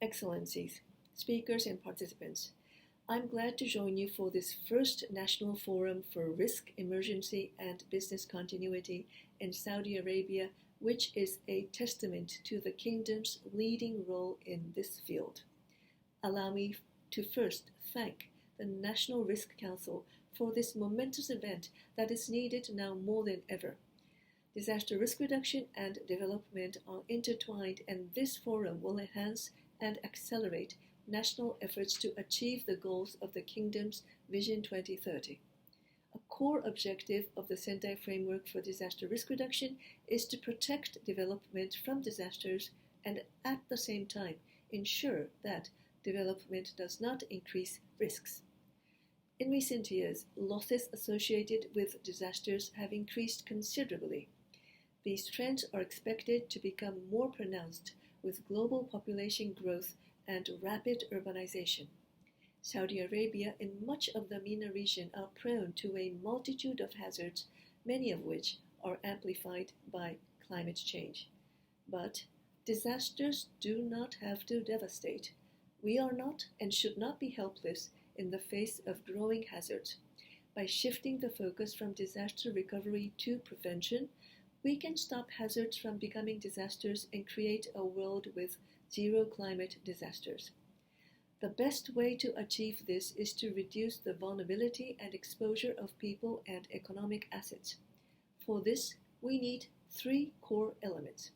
Excellencies, speakers and participants, I'm glad to join you for this first National Forum for Risk, Emergency, and Business Continuity in Saudi Arabia, which is a testament to the Kingdom's leading role in this field. Allow me to first thank the National Risk Council for this momentous event that is needed now more than ever. Disaster risk reduction and development are intertwined, and this forum will enhance and accelerate national efforts to achieve the goals of the Kingdom's Vision 2030. A core objective of the Sendai Framework for Disaster Risk Reduction is to protect development from disasters and at the same time ensure that development does not increase risks. In recent years, losses associated with disasters have increased considerably. These trends are expected to become more pronounced with global population growth and rapid urbanization. Saudi Arabia and much of the MENA region are prone to a multitude of hazards, many of which are amplified by climate change. But disasters do not have to devastate. We are not and should not be helpless in the face of growing hazards. By shifting the focus from disaster recovery to prevention, we can stop hazards from becoming disasters and create a world with zero climate disasters. The best way to achieve this is to reduce the vulnerability and exposure of people and economic assets. For this, we need three core elements.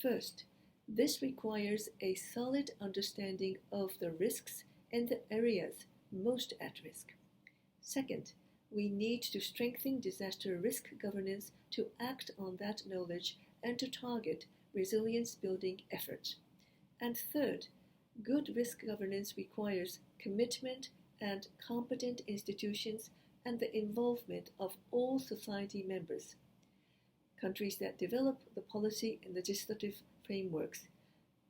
First, this requires a solid understanding of the risks and the areas most at risk. Second, we need to strengthen disaster risk governance to act on that knowledge and to target resilience-building efforts. And third, good risk governance requires commitment and competent institutions and the involvement of all society members. Countries that develop the policy and legislative frameworks,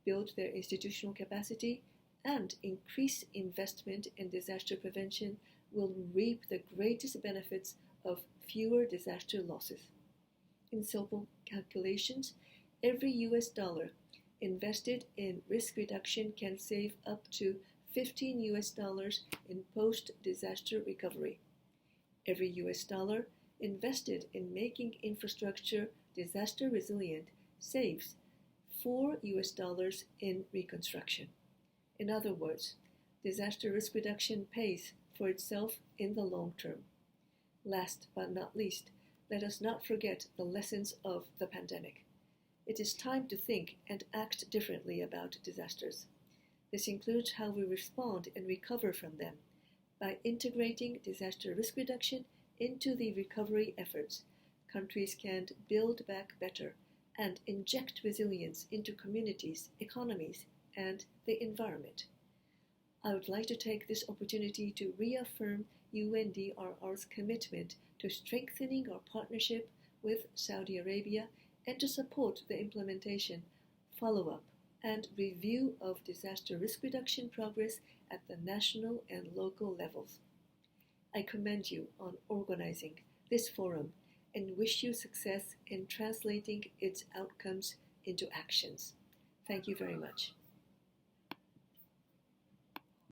build their institutional capacity, and increase investment in disaster prevention will reap the greatest benefits of fewer disaster losses. In simple calculations, every US dollar invested in risk reduction can save up to $15 in post-disaster recovery. Every US dollar invested in making infrastructure disaster resilient saves $4 in reconstruction. In other words, disaster risk reduction pays for itself in the long term. Last but not least, let us not forget the lessons of the pandemic. It is time to think and act differently about disasters. This includes how we respond and recover from them. By integrating disaster risk reduction into the recovery efforts, countries can build back better and inject resilience into communities, economies, and the environment. I would like to take this opportunity to reaffirm UNDRR's commitment to strengthening our partnership with Saudi Arabia and to support the implementation, follow-up, and review of disaster risk reduction progress at the national and local levels. I commend you on organizing this forum and wish you success in translating its outcomes into actions. Thank you very much.